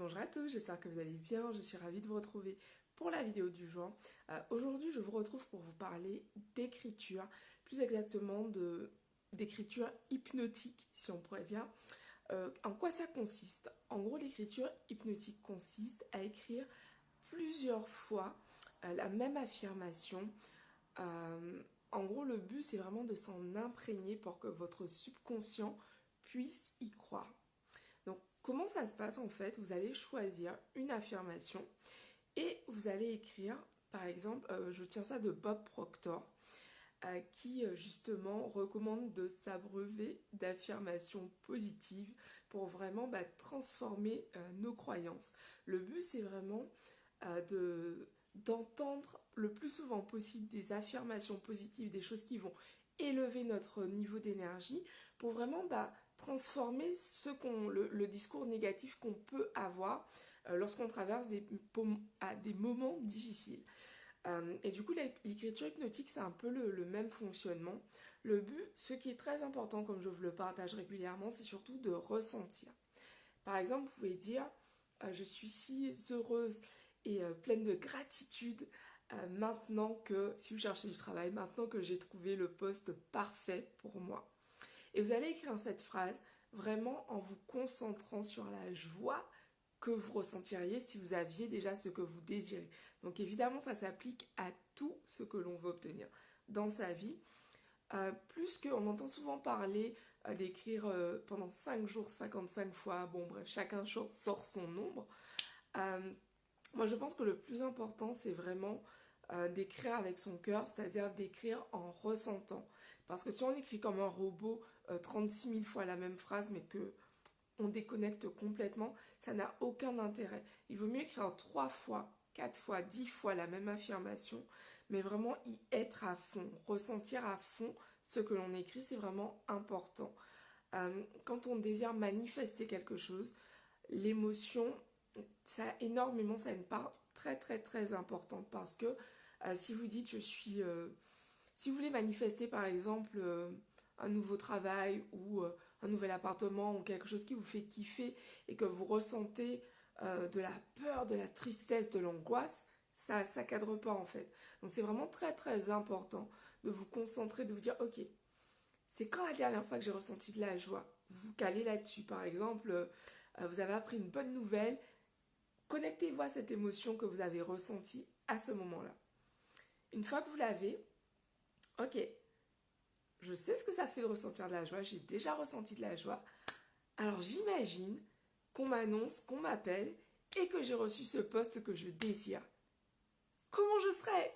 bonjour à tous, j'espère que vous allez bien, je suis ravie de vous retrouver pour la vidéo du jour. Aujourd'hui je vous retrouve pour vous parler d'écriture, plus exactement d'écriture hypnotique si on pourrait dire. En quoi ça consiste? En gros l'écriture hypnotique consiste à écrire plusieurs fois la même affirmation. En gros le but c'est vraiment de s'en imprégner pour que votre subconscient puisse y croire. Donc, comment ça se passe en fait? Vous allez choisir une affirmation et vous allez écrire, par exemple, je tiens ça de Bob Proctor, qui justement recommande de s'abreuver d'affirmations positives pour vraiment transformer nos croyances. Le but, c'est vraiment d'entendre le plus souvent possible des affirmations positives, des choses qui vont élever notre niveau d'énergie pour vraiment transformer le discours négatif qu'on peut avoir lorsqu'on traverse des moments difficiles. Et du coup, l'écriture hypnotique, c'est un peu le même fonctionnement. Le but, ce qui est très important, comme je vous le partage régulièrement, c'est surtout de ressentir. Par exemple, vous pouvez dire je suis si heureuse et pleine de gratitude maintenant que, si vous cherchez du travail, maintenant que j'ai trouvé le poste parfait pour moi. Et vous allez écrire cette phrase vraiment en vous concentrant sur la joie que vous ressentiriez si vous aviez déjà ce que vous désirez. Donc évidemment, ça s'applique à tout ce que l'on veut obtenir dans sa vie. Plus qu'on entend souvent parler d'écrire pendant 5 jours 55 fois, bon bref, chacun sort son nombre. Moi je pense que le plus important c'est vraiment d'écrire avec son cœur, c'est-à-dire d'écrire en ressentant. Parce que si on écrit comme un robot 36 000 fois la même phrase mais que on déconnecte complètement, ça n'a aucun intérêt. Il vaut mieux écrire 3 fois, 4 fois, 10 fois la même affirmation, mais vraiment y être à fond, ressentir à fond ce que l'on écrit, c'est vraiment important. Quand on désire manifester quelque chose, l'émotion, ça a énormément, ça a une part très très très importante parce que si vous dites si vous voulez manifester par exemple un nouveau travail ou un nouvel appartement ou quelque chose qui vous fait kiffer et que vous ressentez de la peur, de la tristesse, de l'angoisse, ça cadre pas en fait. Donc c'est vraiment très très important de vous concentrer, de vous dire ok, c'est quand la dernière fois que j'ai ressenti de la joie? Vous vous calez là-dessus. Par exemple, vous avez appris une bonne nouvelle, connectez-vous à cette émotion que vous avez ressentie à ce moment-là. Une fois que vous l'avez, ok, je sais ce que ça fait de ressentir de la joie, j'ai déjà ressenti de la joie. Alors j'imagine qu'on m'annonce, qu'on m'appelle et que j'ai reçu ce poste que je désire. Comment je serais?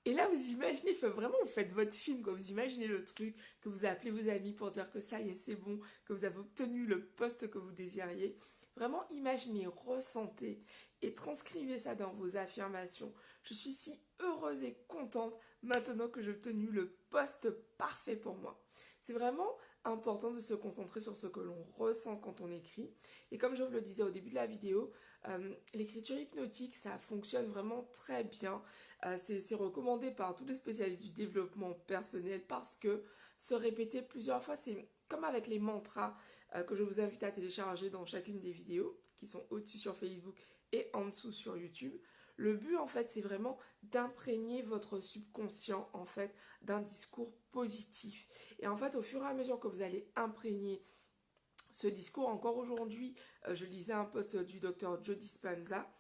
Et là vous imaginez, vraiment vous faites votre film, quand vous imaginez le truc, que vous appelez vos amis pour dire que ça y est c'est bon, que vous avez obtenu le poste que vous désiriez. Vraiment imaginez, ressentez et transcrivez ça dans vos affirmations. Je suis si heureuse et contente maintenant que j'ai obtenu le poste parfait pour moi. C'est vraiment important de se concentrer sur ce que l'on ressent quand on écrit. Et comme je vous le disais au début de la vidéo, l'écriture hypnotique, ça fonctionne vraiment très bien. C'est recommandé par tous les spécialistes du développement personnel parce que se répéter plusieurs fois, c'est comme avec les mantras que je vous invite à télécharger dans chacune des vidéos qui sont au-dessus sur Facebook et en dessous sur YouTube. Le but en fait c'est vraiment d'imprégner votre subconscient en fait d'un discours positif. Et en fait au fur et à mesure que vous allez imprégner ce discours, encore aujourd'hui je lisais un post du docteur Joe Dispenza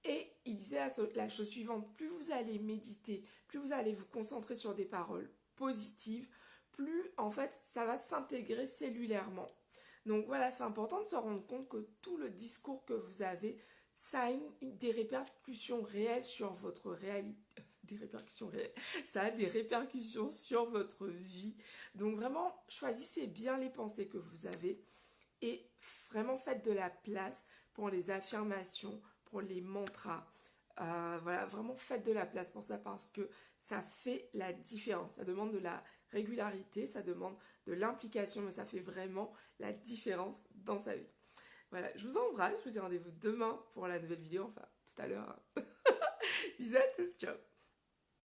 et il disait la chose suivante: plus vous allez méditer, plus vous allez vous concentrer sur des paroles positives, plus en fait ça va s'intégrer cellulairement. Donc voilà, c'est important de se rendre compte que tout le discours que vous avez, ça a des répercussions réelles sur votre réalité. Des répercussions réelles. Ça a des répercussions sur votre vie. Donc vraiment, choisissez bien les pensées que vous avez et vraiment faites de la place pour les affirmations, pour les mantras. Voilà, vraiment faites de la place pour ça parce que ça fait la différence. Ça demande de la régularité, ça demande de l'implication, mais ça fait vraiment la différence dans sa vie. Voilà, je vous embrasse, je vous dis rendez-vous demain pour la nouvelle vidéo, enfin tout à l'heure. Bisous à tous, ciao.